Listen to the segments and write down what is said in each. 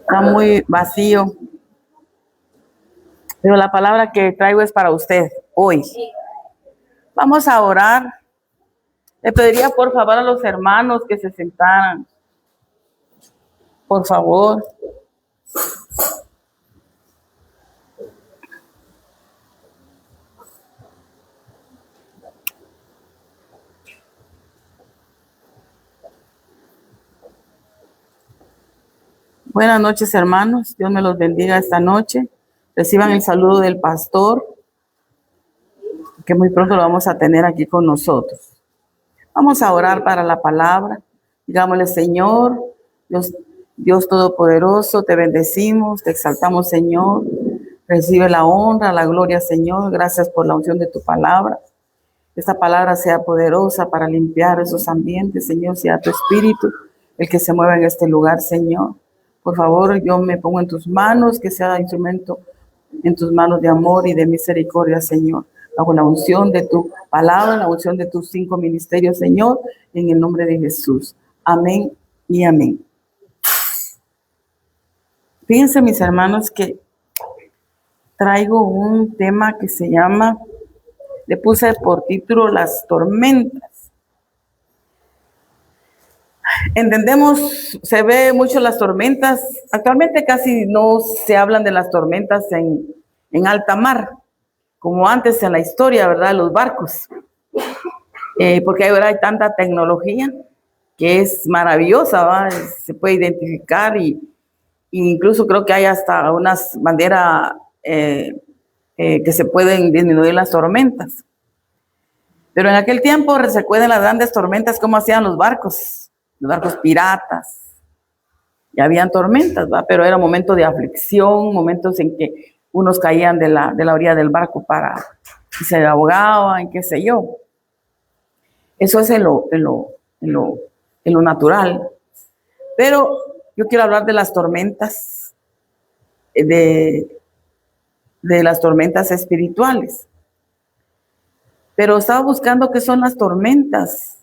Está muy vacío, pero la palabra que traigo es para usted hoy. Vamos a orar. Le pediría por favor a los hermanos que se sentaran. Por favor. Buenas noches, hermanos. Dios me los bendiga esta noche. Reciban el saludo del pastor, que muy pronto lo vamos a tener aquí con nosotros. Vamos a orar para la palabra. Digámosle, Señor, Dios Todopoderoso, te bendecimos, te exaltamos, Señor. Recibe la honra, la gloria, Señor. Gracias por la unción de tu palabra. Esta palabra sea poderosa para limpiar esos ambientes, Señor. Sea tu espíritu el que se mueva en este lugar, Señor. Por favor, yo me pongo en tus manos, que sea instrumento en tus manos de amor y de misericordia, Señor. Bajo la unción de tu palabra, la unción de tus 5 ministerios, Señor, en el nombre de Jesús. Amén y amén. Fíjense, mis hermanos, que traigo un tema que se llama, le puse por título, las tormentas. Entendemos, se ve mucho las tormentas. Actualmente casi no se hablan de las tormentas en alta mar, como antes en la historia, ¿verdad? Los barcos. Porque ahora hay tanta tecnología que es maravillosa, ¿va? Se puede identificar y incluso creo que hay hasta unas banderas que se pueden disminuir las tormentas. Pero en aquel tiempo se recuerdan las grandes tormentas, cómo hacían los barcos piratas. Y habían tormentas, ¿va? Pero era momento de aflicción, momentos en que unos caían de la orilla del barco y se ahogaban, qué sé yo. Eso es en lo natural. Pero yo quiero hablar de las tormentas, de las tormentas espirituales. Pero estaba buscando qué son las tormentas.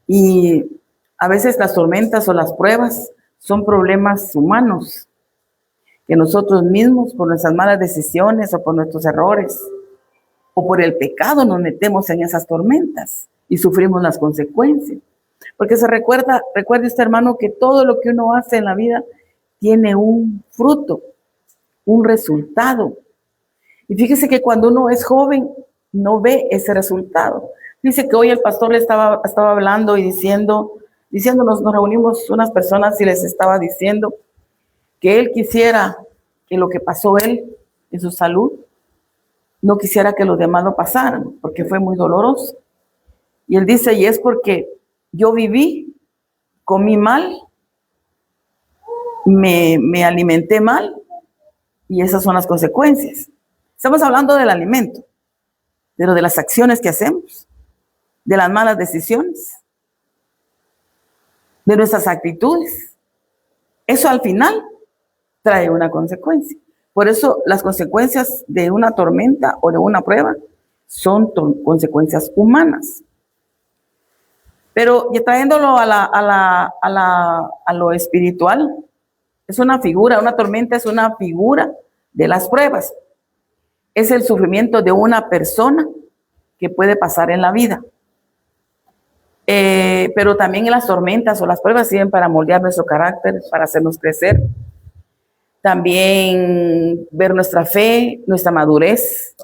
Y a veces las tormentas o las pruebas son problemas humanos que nosotros mismos, por nuestras malas decisiones o por nuestros errores o por el pecado, nos metemos en esas tormentas y sufrimos las consecuencias. Porque recuerde usted, hermano, que todo lo que uno hace en la vida tiene un fruto, un resultado. Y fíjese que cuando uno es joven, no ve ese resultado. Dice que hoy el pastor le estaba hablando y diciéndonos, nos reunimos unas personas y les estaba diciendo que él quisiera que lo que pasó él en su salud, no quisiera que los demás lo pasaran, porque fue muy doloroso. Y él dice, y es porque yo viví, comí mal, me alimenté mal, y esas son las consecuencias. Estamos hablando del alimento, pero de las acciones que hacemos, de las malas decisiones, de nuestras actitudes. Eso al final trae una consecuencia. Por eso las consecuencias de una tormenta o de una prueba son consecuencias humanas. Pero trayéndolo a lo espiritual, es una figura, una tormenta es una figura de las pruebas. Es el sufrimiento de una persona que puede pasar en la vida. Pero también las tormentas o las pruebas sirven para moldear nuestro carácter, para hacernos crecer. También ver nuestra fe, nuestra madurez.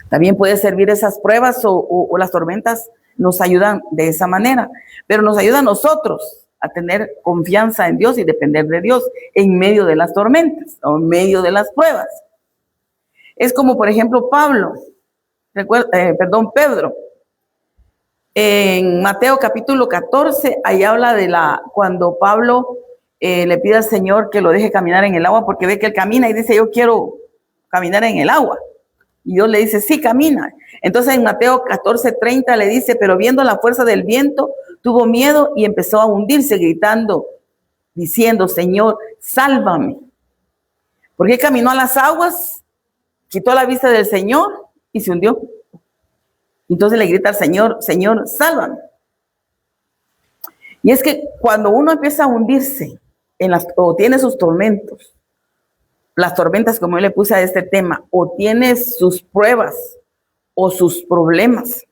También puede servir esas pruebas o las tormentas nos ayudan de esa manera. Pero nos ayuda a nosotros a tener confianza en Dios y depender de Dios en medio de las tormentas o en medio de las pruebas. Es como, por ejemplo, Pedro. En Mateo capítulo 14, ahí habla cuando Pablo le pide al Señor que lo deje caminar en el agua, porque ve que él camina y dice, yo quiero caminar en el agua. Y Dios le dice, sí, camina. Entonces en Mateo 14:30 le dice, pero viendo la fuerza del viento, tuvo miedo y empezó a hundirse, gritando, diciendo, Señor, sálvame. Porque caminó a las aguas, quitó la vista del Señor y se hundió. Entonces le grita al Señor, Señor, sálvame. Y es que cuando uno empieza a hundirse o tiene sus tormentos, las tormentas como yo le puse a este tema, o tiene sus pruebas o sus problemas,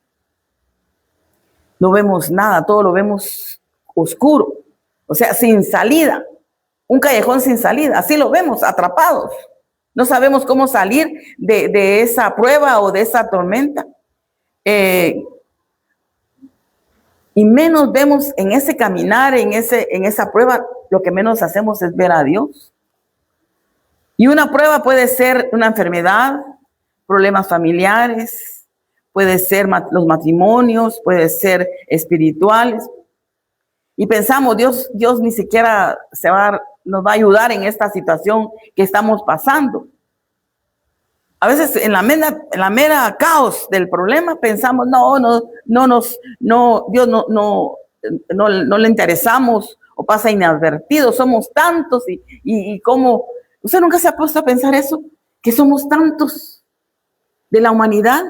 no vemos nada, todo lo vemos oscuro, o sea, sin salida, un callejón sin salida, así lo vemos, atrapados. No sabemos cómo salir de esa prueba o de esa tormenta. Y menos vemos en ese caminar, en esa prueba, lo que menos hacemos es ver a Dios. Y una prueba puede ser una enfermedad, problemas familiares, puede ser los matrimonios, puede ser espirituales. Y pensamos, Dios ni siquiera nos va a ayudar en esta situación que estamos pasando. A veces en la mera caos del problema pensamos, Dios no le interesamos o pasa inadvertido, somos tantos y cómo. ¿Usted nunca se ha puesto a pensar eso? Que somos tantos de la humanidad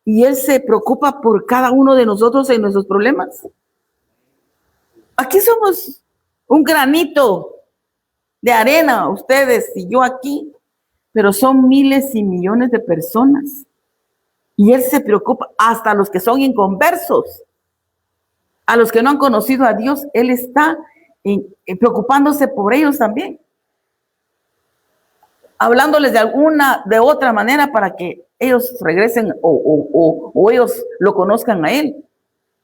y Él se preocupa por cada uno de nosotros en nuestros problemas. Aquí somos un granito de arena, ustedes y yo aquí, pero son miles y millones de personas. Y Él se preocupa hasta los que son inconversos, a los que no han conocido a Dios, Él está preocupándose por ellos también, hablándoles de otra manera para que ellos regresen o ellos lo conozcan a Él,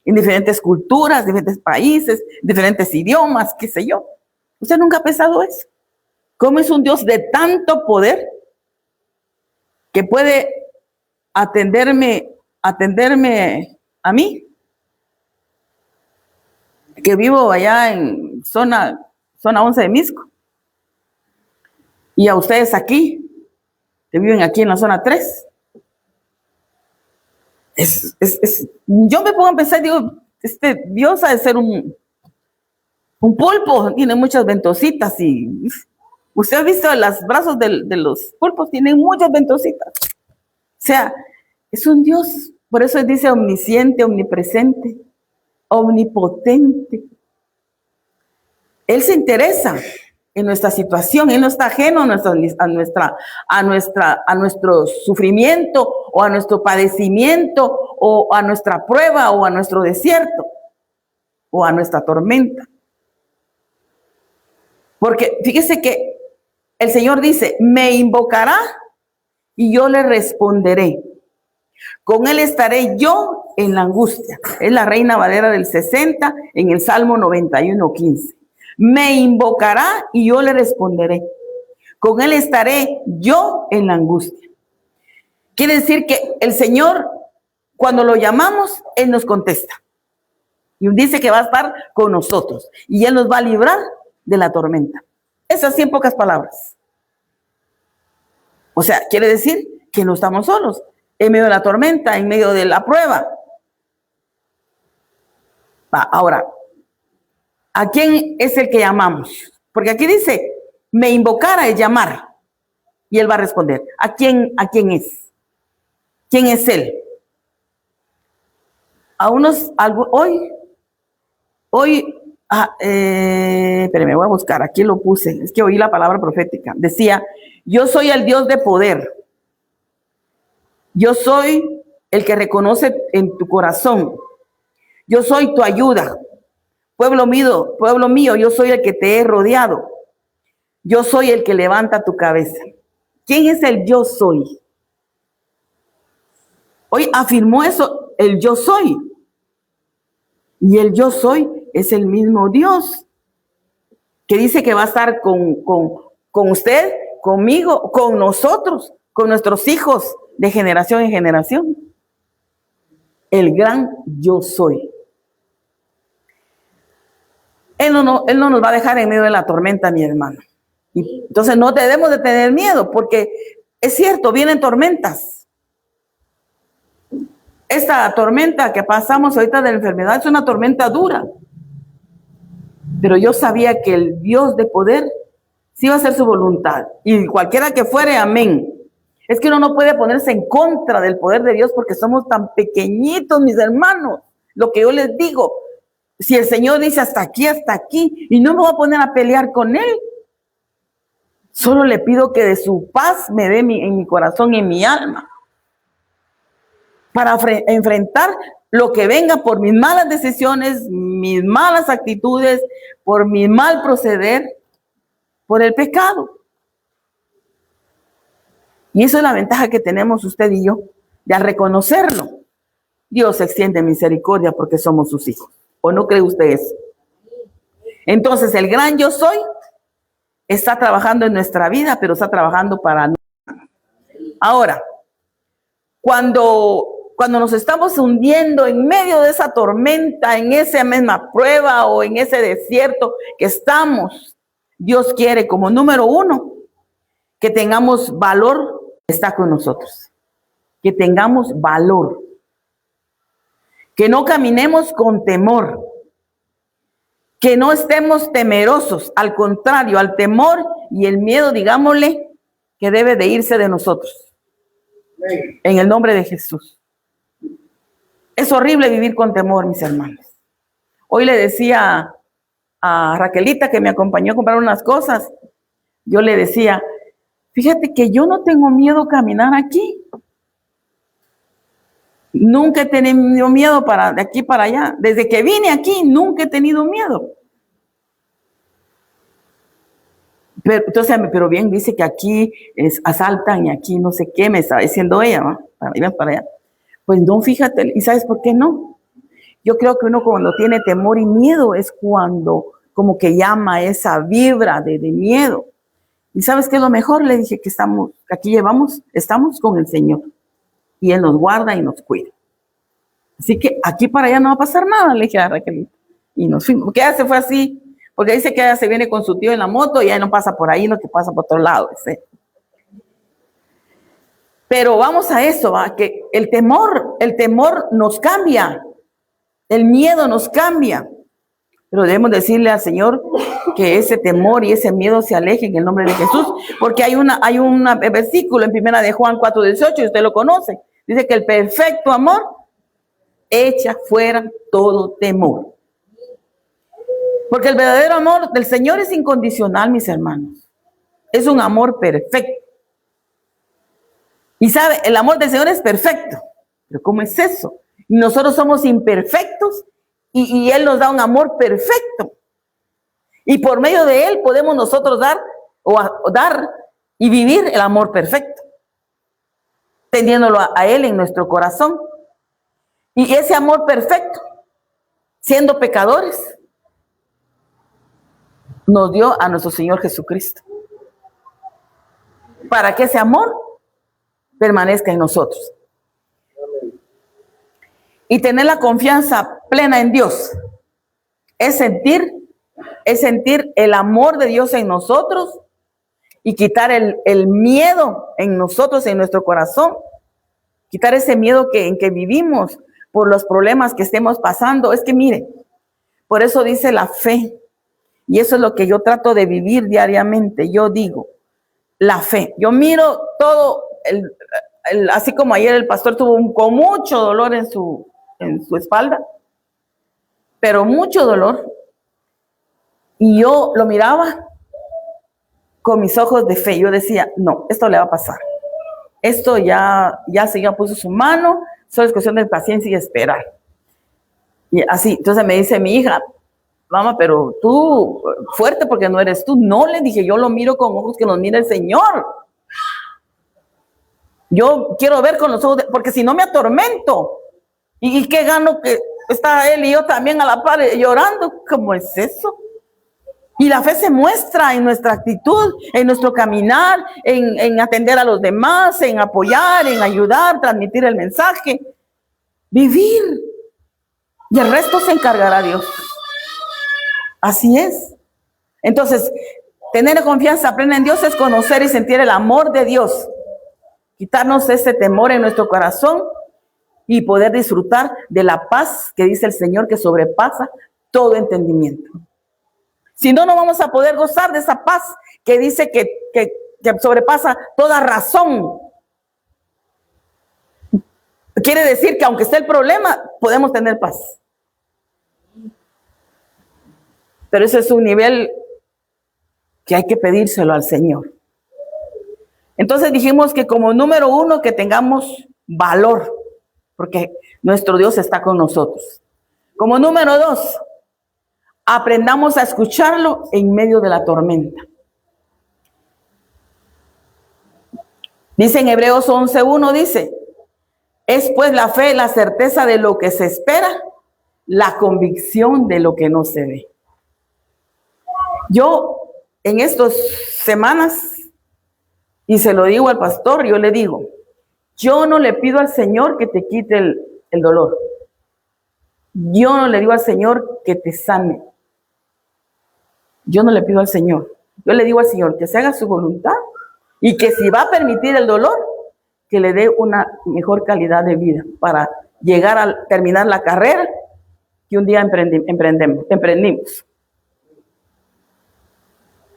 en diferentes culturas, diferentes países, diferentes idiomas, qué sé yo. ¿Usted nunca ha pensado eso? ¿Cómo es un Dios de tanto poder que puede atenderme a mí, que vivo allá en zona 11 de Misco, y a ustedes aquí, que viven aquí en la zona 3? Yo me pongo a pensar, digo, Dios ha de ser un pulpo, tiene muchas ventositas y usted ha visto los brazos de los pulpos, tienen muchas ventositas. O sea, es un Dios, por eso dice omnisciente, omnipresente, omnipotente. Él se interesa en nuestra situación, Él no está ajeno a nuestro sufrimiento o a nuestro padecimiento o a nuestra prueba o a nuestro desierto o a nuestra tormenta. Porque fíjese que el Señor dice, me invocará y yo le responderé. Con Él estaré yo en la angustia. Es la Reina Valera del 60 en el Salmo 91:15. Me invocará y yo le responderé. Con Él estaré yo en la angustia. Quiere decir que el Señor, cuando lo llamamos, Él nos contesta. Y dice que va a estar con nosotros. Y Él nos va a librar de la tormenta. Eso así en pocas palabras. O sea, quiere decir que no estamos solos. En medio de la tormenta, en medio de la prueba. Ahora, ¿a quién es el que llamamos? Porque aquí dice, me invocara es llamar. Y Él va a responder. ¿A quién es? ¿Quién es Él? Espérame, voy a buscar, aquí lo puse, es que oí la palabra profética. Decía, yo soy el Dios de poder. Yo soy el que reconoce en tu corazón. Yo soy tu ayuda. Pueblo mío, yo soy el que te he rodeado. Yo soy el que levanta tu cabeza. ¿Quién es el yo soy? Hoy afirmó eso, el yo soy. Y el yo soy es el mismo Dios que dice que va a estar con usted, conmigo, con nosotros, con nuestros hijos de generación en generación. El gran yo soy. Él no nos va a dejar en medio de la tormenta, mi hermano. Y entonces no debemos de tener miedo, porque es cierto, vienen tormentas. Esta tormenta que pasamos ahorita de la enfermedad es una tormenta dura. Pero yo sabía que el Dios de poder sí iba a hacer su voluntad. Y cualquiera que fuere, amén. Es que uno no puede ponerse en contra del poder de Dios porque somos tan pequeñitos, mis hermanos. Lo que yo les digo, Si el Señor dice hasta aquí, y no me voy a poner a pelear con Él, solo le pido que de su paz me dé en mi corazón y en mi alma, para enfrentar lo que venga por mis malas decisiones, mis malas actitudes, por mi mal proceder, por el pecado. Y esa es la ventaja que tenemos usted y yo, de al reconocerlo, Dios extiende misericordia porque somos sus hijos. ¿O no cree usted eso? Entonces el gran yo soy está trabajando en nuestra vida, pero está trabajando para nosotros. Ahora, cuando nos estamos hundiendo en medio de esa tormenta, en esa misma prueba o en ese desierto que estamos, Dios quiere como número uno que tengamos valor, está con nosotros. Que tengamos valor. Que no caminemos con temor. Que no estemos temerosos. Al contrario, al temor y el miedo, digámosle, que debe de irse de nosotros. En el nombre de Jesús. Es horrible vivir con temor, mis hermanos. Hoy le decía a Raquelita, que me acompañó a comprar unas cosas, yo le decía, fíjate que yo no tengo miedo a caminar aquí. Nunca he tenido miedo de aquí para allá. Desde que vine aquí, nunca he tenido miedo. Pero bien, dice que aquí asaltan y aquí no sé qué, me estaba diciendo ella, ¿va? Para allá. Pues no, fíjate, ¿y sabes por qué no? Yo creo que uno cuando tiene temor y miedo es cuando como que llama esa vibra de miedo. ¿Y sabes qué es lo mejor? Le dije que estamos con el Señor. Y Él nos guarda y nos cuida. Así que aquí para allá no va a pasar nada, le dije a Raquelita. Y nos fuimos, porque ella se fue así, porque dice que ella se viene con su tío en la moto y ella no pasa por ahí, no que pasa por otro lado. ¿Sí? Pero vamos a eso, ¿va? Que el temor nos cambia, el miedo nos cambia. Pero debemos decirle al Señor que ese temor y ese miedo se alejen en el nombre de Jesús, porque hay un versículo en 1 de Juan 4:18, y usted lo conoce. Dice que el perfecto amor echa fuera todo temor. Porque el verdadero amor del Señor es incondicional, mis hermanos. Es un amor perfecto. Y sabe, el amor del Señor es perfecto. Pero ¿cómo es eso? Y nosotros somos imperfectos y Él nos da un amor perfecto. Y por medio de Él podemos nosotros dar y vivir el amor perfecto. Teniéndolo a Él en nuestro corazón. Y ese amor perfecto, siendo pecadores, nos dio a nuestro Señor Jesucristo. Para que ese amor permanezca en nosotros. Y tener la confianza plena en Dios es sentir el amor de Dios en nosotros y quitar el miedo en nosotros, en nuestro corazón. Quitar ese miedo en que vivimos por los problemas que estemos pasando. Es que mire, por eso dice la fe. Y eso es lo que yo trato de vivir diariamente. Yo digo, la fe. Yo miro todo, así como ayer el pastor tuvo con mucho dolor en su espalda, pero mucho dolor. Y yo lo miraba con mis ojos de fe. Yo decía, no, esto le va a pasar. Esto ya Señor puso su mano, solo es cuestión de paciencia y esperar. Y así, entonces me dice mi hija, mamá, pero tú, fuerte porque no eres tú. No, le dije, yo lo miro con ojos que nos mira el Señor. Yo quiero ver con los ojos, porque si no me atormento. ¿Y qué gano que está él y yo también a la par llorando? ¿Cómo es eso? Y la fe se muestra en nuestra actitud, en nuestro caminar, en atender a los demás, en apoyar, en ayudar, transmitir el mensaje. Vivir. Y el resto se encargará Dios. Así es. Entonces, tener confianza plena en Dios es conocer y sentir el amor de Dios. Quitarnos ese temor en nuestro corazón y poder disfrutar de la paz que dice el Señor que sobrepasa todo entendimiento. Si no, no vamos a poder gozar de esa paz que dice que sobrepasa toda razón. Quiere decir que aunque esté el problema, podemos tener paz. Pero ese es un nivel que hay que pedírselo al Señor. Entonces dijimos que como número uno, que tengamos valor, porque nuestro Dios está con nosotros. Como número dos, aprendamos a escucharlo en medio de la tormenta. Dice en Hebreos 11:1, dice, es pues la fe, la certeza de lo que se espera, la convicción de lo que no se ve. Yo en estas semanas, y se lo digo al pastor, yo le digo, yo no le pido al Señor que te quite el dolor. Yo no le digo al Señor que te sane. Yo no le pido al Señor. Yo le digo al Señor que se haga su voluntad y que si va a permitir el dolor, que le dé una mejor calidad de vida para llegar a terminar la carrera que un día emprendimos.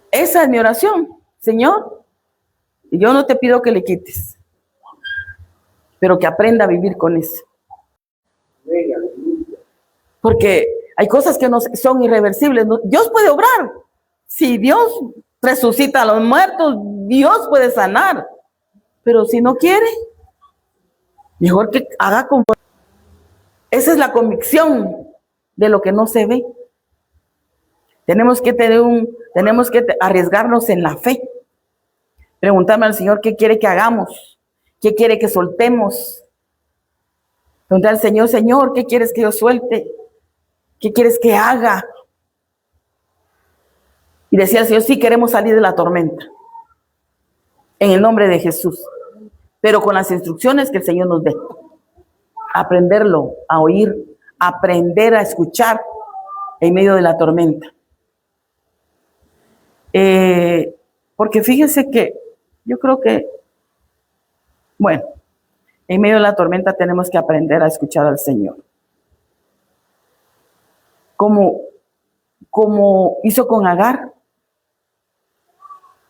Esa es mi oración. Señor, yo no te pido que le quites, pero que aprenda a vivir con eso. Porque hay cosas que no son irreversibles. Dios puede obrar. Si Dios resucita a los muertos, Dios puede sanar. Pero si no quiere, mejor que haga conforme. Esa es la convicción de lo que no se ve. Tenemos que arriesgarnos en la fe. Preguntarme al Señor qué quiere que hagamos, qué quiere que soltemos. Preguntar al Señor, Señor, ¿qué quieres que yo suelte? ¿Qué quieres que haga? Y decía al Señor, sí queremos salir de la tormenta. En el nombre de Jesús. Pero con las instrucciones que el Señor nos dé. Aprenderlo, a oír, aprender a escuchar en medio de la tormenta. Porque fíjense que yo creo que, bueno, en medio de la tormenta tenemos que aprender a escuchar al Señor. Como hizo con Agar.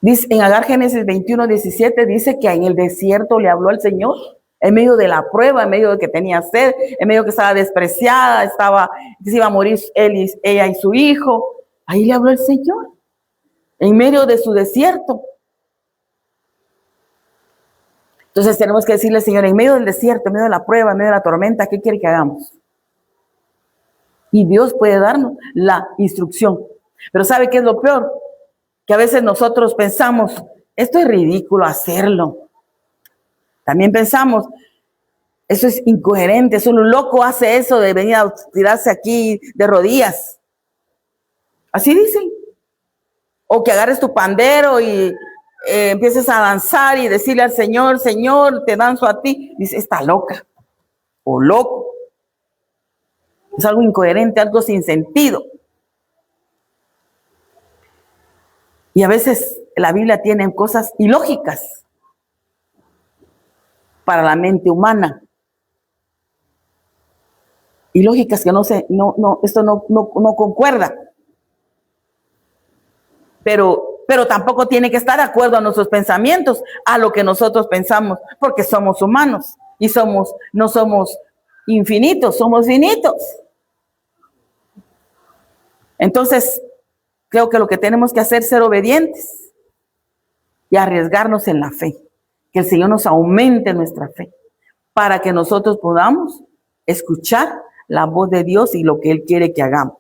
Dice, en Agar Génesis 21:17 dice que en el desierto le habló al Señor, en medio de la prueba, en medio de que tenía sed, en medio de que estaba despreciada, que se iba a morir ella y su hijo. Ahí le habló el Señor, en medio de su desierto. Entonces tenemos que decirle, Señor, en medio del desierto, en medio de la prueba, en medio de la tormenta, ¿qué quiere que hagamos? Y Dios puede darnos la instrucción. Pero ¿sabe qué es lo peor? Que a veces nosotros pensamos, esto es ridículo hacerlo. También pensamos, eso es incoherente, eso un loco hace eso de venir a tirarse aquí de rodillas. Así dicen. O que agarres tu pandero y empieces a danzar y decirle al Señor, Señor, te danzo a ti. Dice, está loca o loco. Es algo incoherente, algo sin sentido. Y a veces la Biblia tiene cosas ilógicas para la mente humana. Ilógicas que esto no concuerda. Pero tampoco tiene que estar de acuerdo a nuestros pensamientos, a lo que nosotros pensamos, porque somos humanos y no somos infinitos, somos finitos. Entonces, creo que lo que tenemos que hacer es ser obedientes y arriesgarnos en la fe. Que el Señor nos aumente nuestra fe para que nosotros podamos escuchar la voz de Dios y lo que Él quiere que hagamos.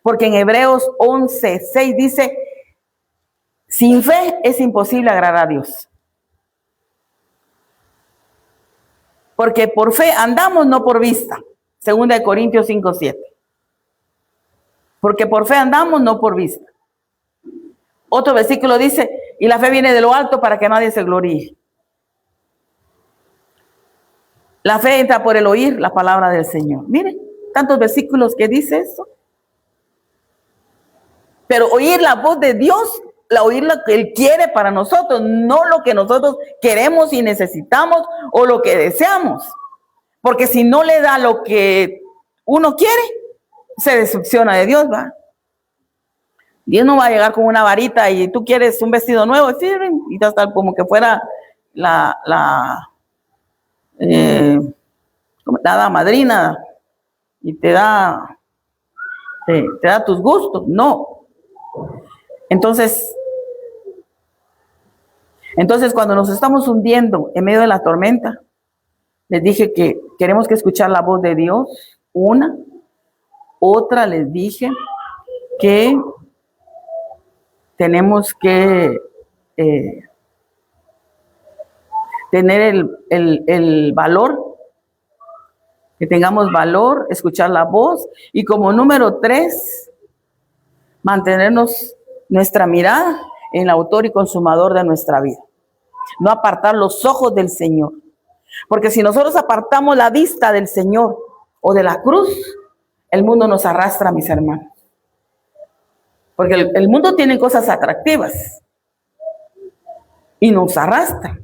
Porque en Hebreos 11:6 dice, sin fe es imposible agradar a Dios. Porque por fe andamos, no por vista. 2 Corintios 5:7. Porque por fe andamos, no por vista. Otro versículo dice, y la fe viene de lo alto para que nadie se gloríe. La fe entra por el oír la palabra del Señor. Miren, tantos versículos que dice eso. Pero oír la voz de Dios, oír lo que Él quiere para nosotros, no lo que nosotros queremos y necesitamos o lo que deseamos. Porque si no le da lo que uno quiere, se decepciona de Dios, ¿va? Dios no va a llegar con una varita y tú quieres un vestido nuevo, y hasta como que fuera la hada madrina y te te da tus gustos, no. Entonces, cuando nos estamos hundiendo en medio de la tormenta, les dije que queremos que escuchar la voz de Dios, una. Otra, les dije que tenemos que tener el valor, que tengamos valor, escuchar la voz. Y como número 3, mantenernos nuestra mirada en el autor y consumador de nuestra vida. No apartar los ojos del Señor. Porque si nosotros apartamos la vista del Señor o de la cruz, el mundo nos arrastra, mis hermanos. Porque el mundo tiene cosas atractivas y nos arrastra.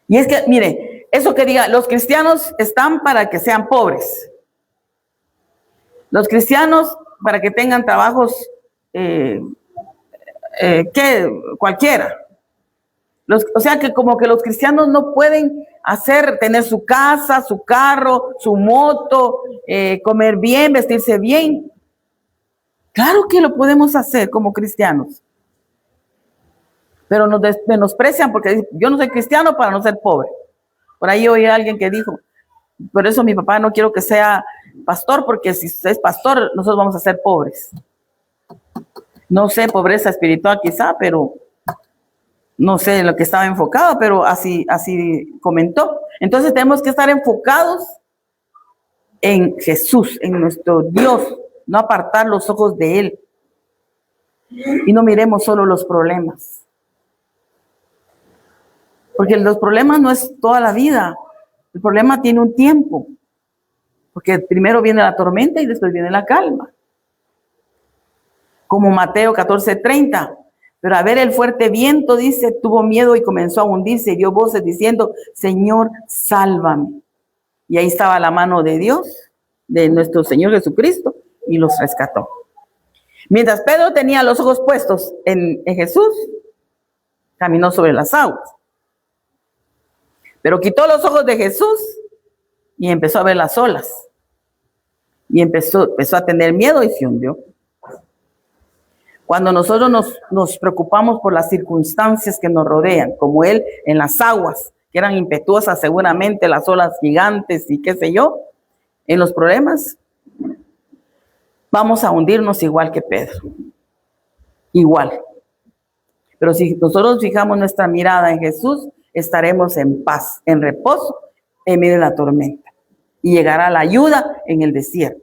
Y es que, mire, eso que diga, los cristianos están para que sean pobres. Los cristianos para que tengan trabajos cualquiera. O sea que como que los cristianos no pueden tener su casa, su carro, su moto, comer bien, vestirse bien. Claro que lo podemos hacer como cristianos. Pero nos menosprecian porque dicen, yo no soy cristiano para no ser pobre. Por ahí oí a alguien que dijo, por eso mi papá no quiero que sea pastor, porque si es pastor, nosotros vamos a ser pobres. No sé, pobreza espiritual quizá, pero no sé en lo que estaba enfocado, pero así comentó. Entonces tenemos que estar enfocados en Jesús, en nuestro Dios, no apartar los ojos de Él. Y no miremos solo los problemas. Porque los problemas no es toda la vida. El problema tiene un tiempo. Porque primero viene la tormenta y después viene la calma. Como Mateo 14:30. Pero a ver el fuerte viento, dice, tuvo miedo y comenzó a hundirse. Y dio voces diciendo, Señor, sálvame. Y ahí estaba la mano de Dios, de nuestro Señor Jesucristo, y los rescató. Mientras Pedro tenía los ojos puestos en Jesús, caminó sobre las aguas. Pero quitó los ojos de Jesús y empezó a ver las olas. Y empezó a tener miedo y se hundió. Cuando nosotros nos preocupamos por las circunstancias que nos rodean, como él en las aguas, que eran impetuosas seguramente, las olas gigantes y qué sé yo, en los problemas, vamos a hundirnos igual que Pedro. Igual. Pero si nosotros fijamos nuestra mirada en Jesús, estaremos en paz, en reposo, en medio de la tormenta. Y llegará la ayuda en el desierto.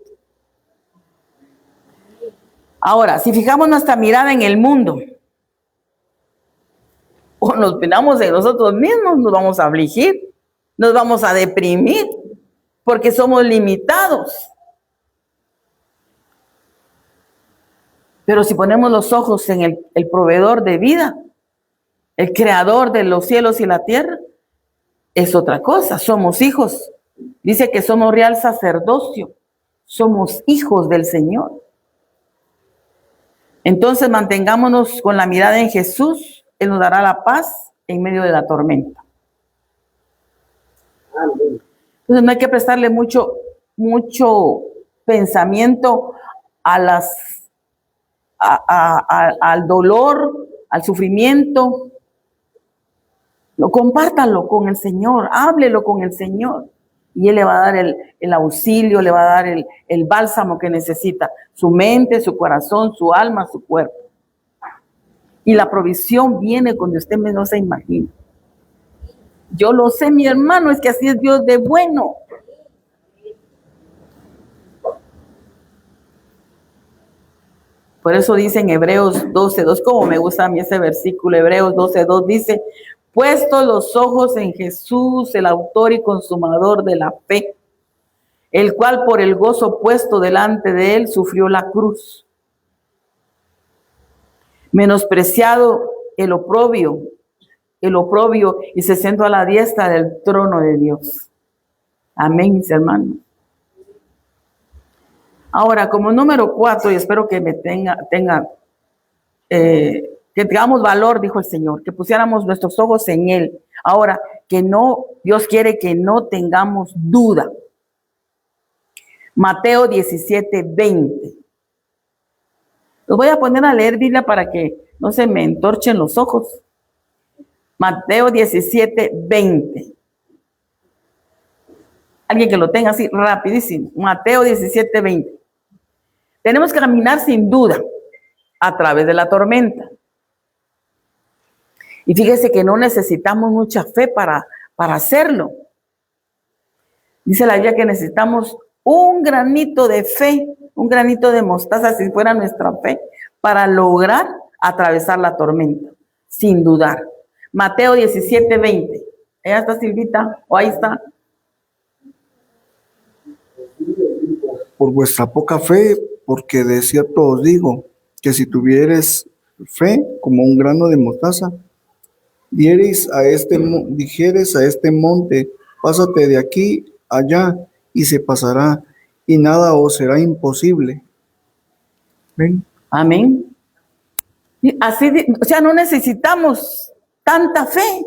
Ahora, si fijamos nuestra mirada en el mundo, o nos miramos en nosotros mismos, nos vamos a afligir, nos vamos a deprimir, porque somos limitados. Pero si ponemos los ojos en el proveedor de vida, el creador de los cielos y la tierra, es otra cosa. Somos hijos. Dice que somos real sacerdocio. Somos hijos del Señor. Entonces mantengámonos con la mirada en Jesús. Él nos dará la paz en medio de la tormenta. Entonces no hay que prestarle mucho pensamiento al dolor, al sufrimiento. Compártalo con el Señor, háblelo con el Señor. Y Él le va a dar el auxilio, le va a dar el bálsamo que necesita. Su mente, su corazón, su alma, su cuerpo. Y la provisión viene cuando usted menos se imagina. Yo lo sé, mi hermano, es que así es Dios de bueno. Por eso dice en Hebreos 12:2, como me gusta a mí ese versículo, Hebreos 12:2 dice, puesto los ojos en Jesús, el autor y consumador de la fe, el cual por el gozo puesto delante de él sufrió la cruz, menospreciado el oprobio, y se sentó a la diestra del trono de Dios. Amén, mis hermanos. Ahora, como número 4, y espero que me que tengamos valor, dijo el Señor, que pusiéramos nuestros ojos en Él. Ahora, Dios quiere que no tengamos duda. Mateo 17:20. Los voy a poner a leer Biblia para que no se me entorchen los ojos. Mateo 17, 20. Alguien que lo tenga así rapidísimo. Mateo 17, 20. Tenemos que caminar sin duda a través de la tormenta. Y fíjese que no necesitamos mucha fe para hacerlo. Dice la Biblia que necesitamos un granito de fe, un granito de mostaza, si fuera nuestra fe, para lograr atravesar la tormenta, sin dudar. Mateo 17, 20. ¿Allá está Silvita? ¿O ahí está? Por vuestra poca fe, porque de cierto os digo, que si tuvieres fe como un grano de mostaza, dijeres a este monte, pásate de aquí allá, y se pasará, y nada os será imposible. ¿Ven? Amén. Y así, o sea, no necesitamos tanta fe.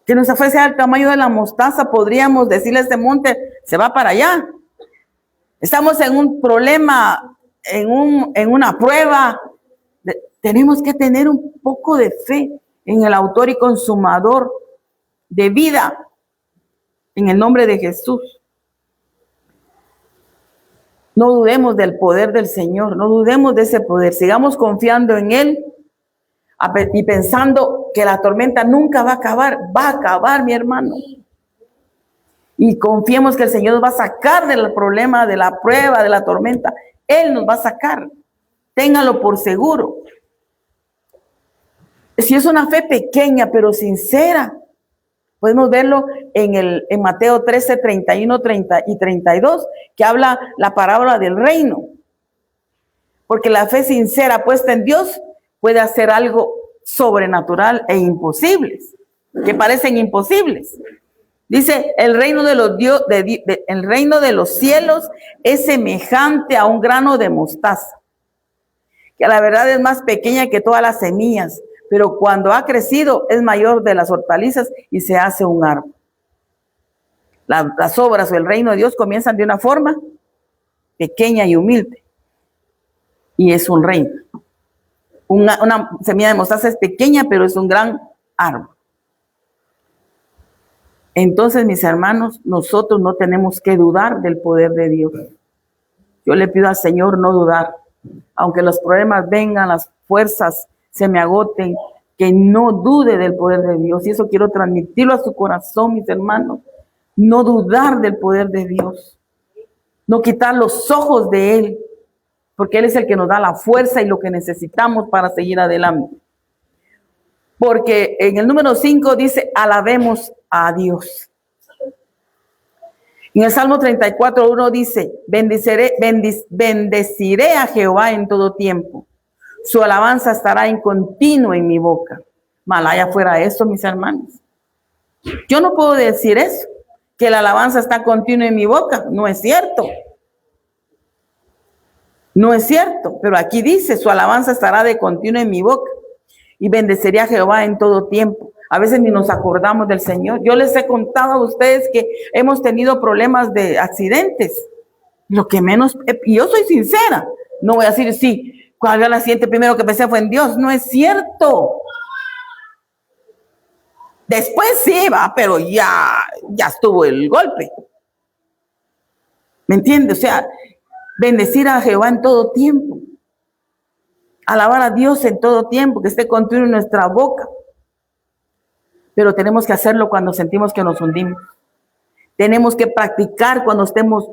Que nuestra fe sea el tamaño de la mostaza, podríamos decirle a este monte, se va para allá. Estamos en un problema, en una prueba. Tenemos que tener un poco de fe en el autor y consumador de vida, en el nombre de Jesús. No dudemos del poder del Señor, no dudemos de ese poder, sigamos confiando en Él y pensando que la tormenta nunca va a acabar, mi hermano. Y confiemos que el Señor nos va a sacar del problema, de la prueba, de la tormenta. Él nos va a sacar. Téngalo por seguro. Si es una fe pequeña, pero sincera, podemos verlo en Mateo 13, 31, 30 y 32, que habla la parábola del reino. Porque la fe sincera puesta en Dios puede hacer algo sobrenatural e imposibles, que parecen imposibles. Dice, el reino de los cielos es semejante a un grano de mostaza, que a la verdad es más pequeña que todas las semillas, pero cuando ha crecido es mayor de las hortalizas y se hace un árbol. Las obras o el reino de Dios comienzan de una forma pequeña y humilde, y es un reino. Una semilla de mostaza es pequeña, pero es un gran árbol. Entonces, mis hermanos, nosotros no tenemos que dudar del poder de Dios. Yo le pido al Señor no dudar, aunque los problemas vengan, las fuerzas se me agoten, que no dude del poder de Dios. Y eso quiero transmitirlo a su corazón, mis hermanos. No dudar del poder de Dios. No quitar los ojos de Él, porque Él es el que nos da la fuerza y lo que necesitamos para seguir adelante. Porque en el número 5 dice, alabemos a Dios. En el Salmo 34:1 dice, bendeciré a Jehová en todo tiempo. Su alabanza estará en continuo en mi boca. Malaya fuera eso, mis hermanos. Yo no puedo decir eso, que la alabanza está continua en mi boca. No es cierto. No es cierto, pero aquí dice, su alabanza estará de continuo en mi boca. Y bendeciré a Jehová en todo tiempo. A veces ni nos acordamos del Señor. Yo les he contado a ustedes que hemos tenido problemas de accidentes. Lo que menos, y yo soy sincera, no voy a decir, sí, cuando el accidente primero que pensé fue en Dios. No es cierto. Después sí, va, pero ya estuvo el golpe. ¿Me entiendes? O sea, bendecir a Jehová en todo tiempo. Alabar a Dios en todo tiempo, que esté continuo en nuestra boca. Pero tenemos que hacerlo cuando sentimos que nos hundimos. Tenemos que practicar cuando estemos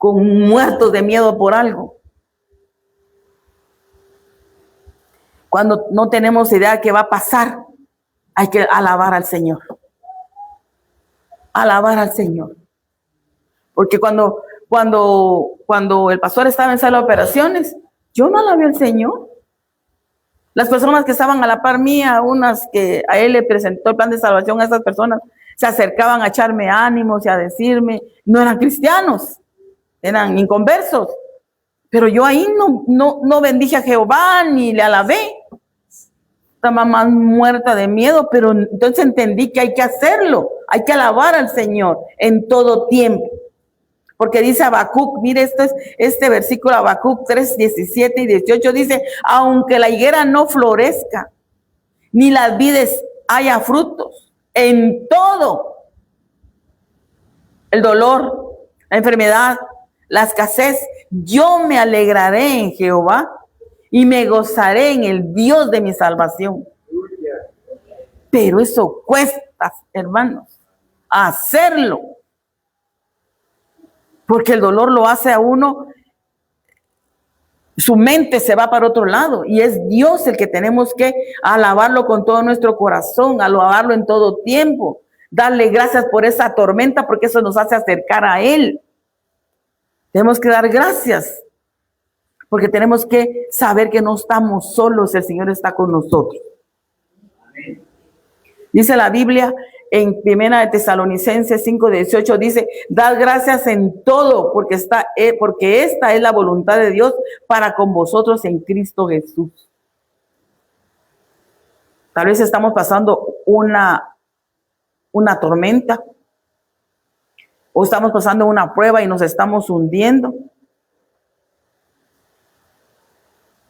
muertos de miedo por algo. Cuando no tenemos idea de qué va a pasar, hay que alabar al Señor. Alabar al Señor. Porque cuando el pastor estaba en sala de operaciones, yo no alabé al Señor. Las personas que estaban a la par mía, unas que a él le presentó el plan de salvación a esas personas, se acercaban a echarme ánimos y a decirme, no eran cristianos, eran inconversos. Pero yo ahí no bendije a Jehová ni le alabé. Estaba más muerta de miedo, pero entonces entendí que hay que hacerlo, hay que alabar al Señor en todo tiempo. Porque dice Habacuc, mire, este versículo Habacuc 3, 17 y 18 dice, aunque la higuera no florezca, ni las vides haya frutos, en todo el dolor, la enfermedad, la escasez, yo me alegraré en Jehová y me gozaré en el Dios de mi salvación. Pero eso cuesta, hermanos, hacerlo. Porque el dolor lo hace a uno, su mente se va para otro lado y es Dios el que tenemos que alabarlo con todo nuestro corazón, alabarlo en todo tiempo, darle gracias por esa tormenta porque eso nos hace acercar a Él. Tenemos que dar gracias porque tenemos que saber que no estamos solos, el Señor está con nosotros. Dice la Biblia en 1 de Tesalonicenses 5:18, dice, dad gracias en todo, porque esta es la voluntad de Dios para con vosotros en Cristo Jesús. Tal vez estamos pasando una tormenta, o estamos pasando una prueba y nos estamos hundiendo.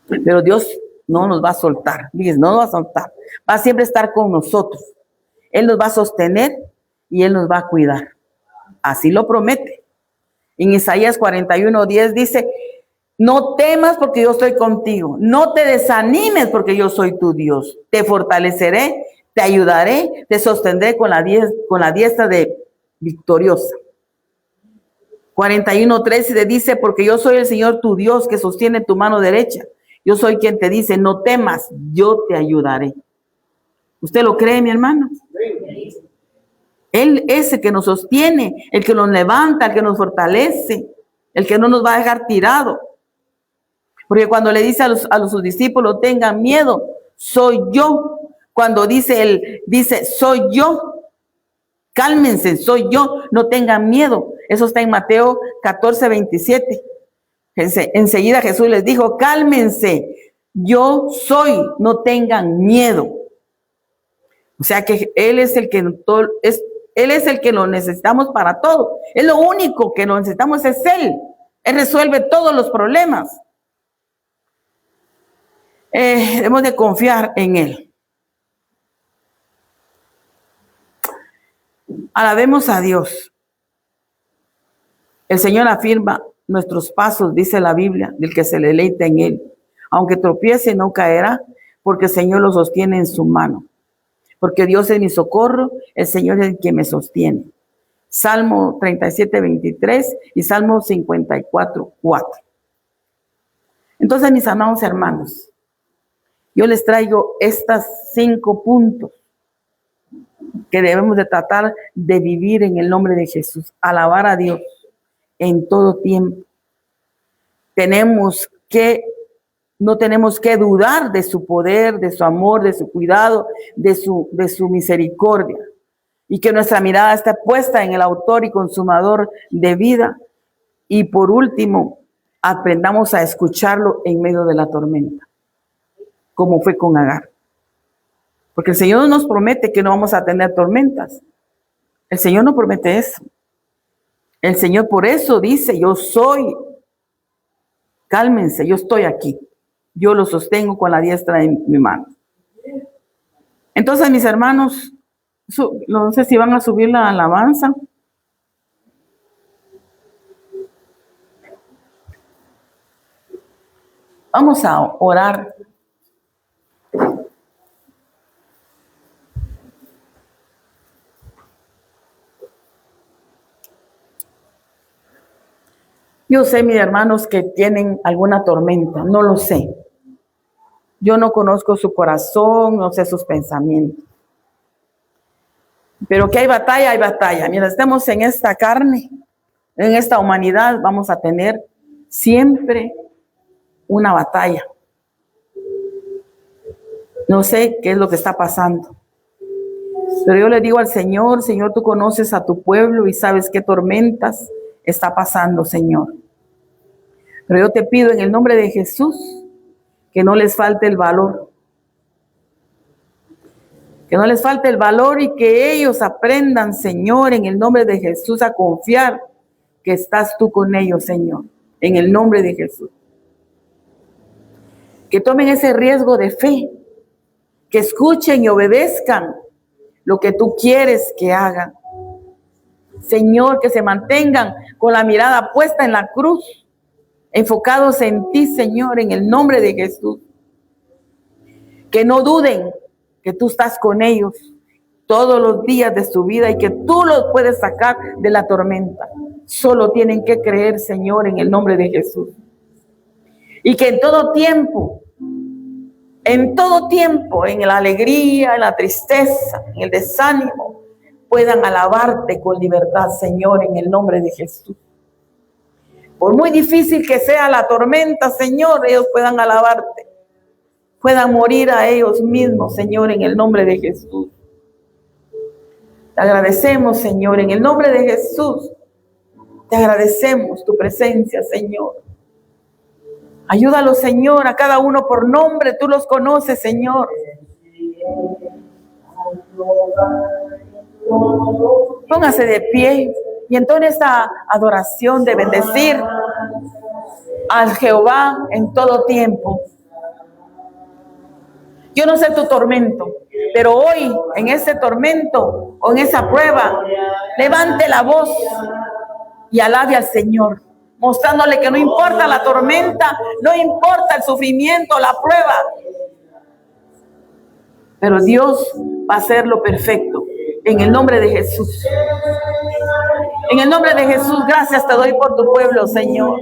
Pero Dios no nos va a soltar, dice, no nos va a soltar, va a siempre estar con nosotros. Él nos va a sostener y Él nos va a cuidar. Así lo promete. En Isaías 41:10 dice, no temas porque yo estoy contigo, no te desanimes porque yo soy tu Dios. Te fortaleceré, te ayudaré, te sostendré con la diestra de victoriosa. 41:13 dice, porque yo soy el Señor tu Dios que sostiene tu mano derecha. Yo soy quien te dice, no temas, yo te ayudaré. ¿Usted lo cree, mi hermano? Él es el que nos sostiene, el que nos levanta, el que nos fortalece, el que no nos va a dejar tirado. Porque cuando le dice a sus discípulos, tengan miedo, soy yo. Cuando dice soy yo, cálmense, soy yo, no tengan miedo. Eso está en Mateo 14:27. Enseguida Jesús les dijo, cálmense, yo soy, no tengan miedo. O sea que Él es el que Él es el que lo necesitamos para todo. Es lo único que lo necesitamos, es Él. Él resuelve todos los problemas. Debemos de confiar en Él. Alabemos a Dios. El Señor afirma nuestros pasos, dice la Biblia, del que se deleita en Él. Aunque tropiece, no caerá, porque el Señor lo sostiene en su mano. Porque Dios es mi socorro, el Señor es el que me sostiene. Salmo 37:23 y Salmo 54:4. Entonces, mis amados hermanos, yo les traigo estos 5 puntos que debemos de tratar de vivir en el nombre de Jesús. Alabar a Dios en todo tiempo. No tenemos que dudar de su poder, de su amor, de su cuidado, de su misericordia. Y que nuestra mirada esté puesta en el autor y consumador de vida. Y por último, aprendamos a escucharlo en medio de la tormenta, como fue con Agar. Porque el Señor nos promete que no vamos a tener tormentas. El Señor no promete eso. El Señor por eso dice, yo soy, cálmense, yo estoy aquí. Yo lo sostengo con la diestra de mi mano. Entonces, mis hermanos, no sé si van a subir la alabanza. Vamos a orar. Yo sé, mis hermanos, que tienen alguna tormenta, no lo sé. Yo no conozco su corazón, no sé sus pensamientos. Pero que hay batalla, hay batalla. Mientras estemos en esta carne, en esta humanidad, vamos a tener siempre una batalla. No sé qué es lo que está pasando. Pero yo le digo al Señor, Señor, tú conoces a tu pueblo y sabes qué tormentas está pasando, Señor. Pero yo te pido en el nombre de Jesús que no les falte el valor. Que no les falte el valor y que ellos aprendan, Señor, en el nombre de Jesús a confiar que estás tú con ellos, Señor, en el nombre de Jesús. Que tomen ese riesgo de fe, que escuchen y obedezcan lo que tú quieres que hagan. Señor, que se mantengan con la mirada puesta en la cruz, enfocados en ti, Señor, en el nombre de Jesús. Que no duden que tú estás con ellos todos los días de su vida y que tú los puedes sacar de la tormenta. Solo tienen que creer, Señor, en el nombre de Jesús. Y que en todo tiempo, en la alegría, en la tristeza, en el desánimo, puedan alabarte con libertad, Señor, en el nombre de Jesús. Por muy difícil que sea la tormenta, Señor, ellos puedan alabarte, puedan morir a ellos mismos, Señor, en el nombre de Jesús. Te agradecemos, Señor, en el nombre de Jesús. Te agradecemos tu presencia, Señor. Ayúdalo, Señor, a cada uno por nombre. Tú los conoces, Señor. Póngase de pie y entonces esta adoración de bendecir al Jehová en todo tiempo. Yo no sé tu tormento, pero hoy en ese tormento o en esa prueba, levante la voz y alabe al Señor, mostrándole que no importa la tormenta, no importa el sufrimiento, la prueba, pero Dios va a hacer lo perfecto en el nombre de Jesús. En el nombre de Jesús, gracias te doy por tu pueblo, Señor.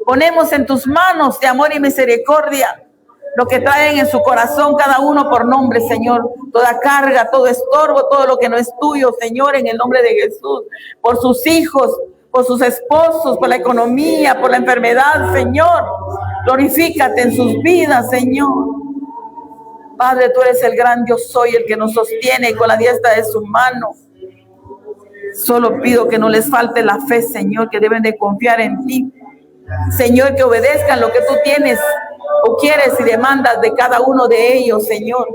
Ponemos en tus manos de amor y misericordia lo que traen en su corazón cada uno por nombre, Señor. Toda carga, todo estorbo, todo lo que no es tuyo, Señor, en el nombre de Jesús. Por sus hijos, por sus esposos, por la economía, por la enfermedad, Señor. Glorifícate en sus vidas, Señor. Padre, tú eres el gran yo soy, el que nos sostiene con la diestra de su mano. Solo pido que no les falte la fe, Señor, que deben de confiar en ti. Señor, que obedezcan lo que tú tienes o quieres y demandas de cada uno de ellos, Señor.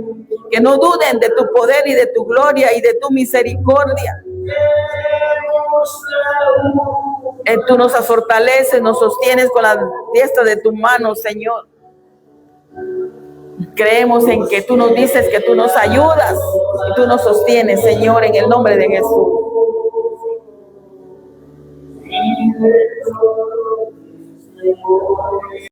Que no duden de tu poder y de tu gloria y de tu misericordia. Tú nos fortaleces, nos sostienes con la diestra de tu mano, Señor. Creemos en que tú nos dices que tú nos ayudas y tú nos sostienes, Señor, en el nombre de Jesús.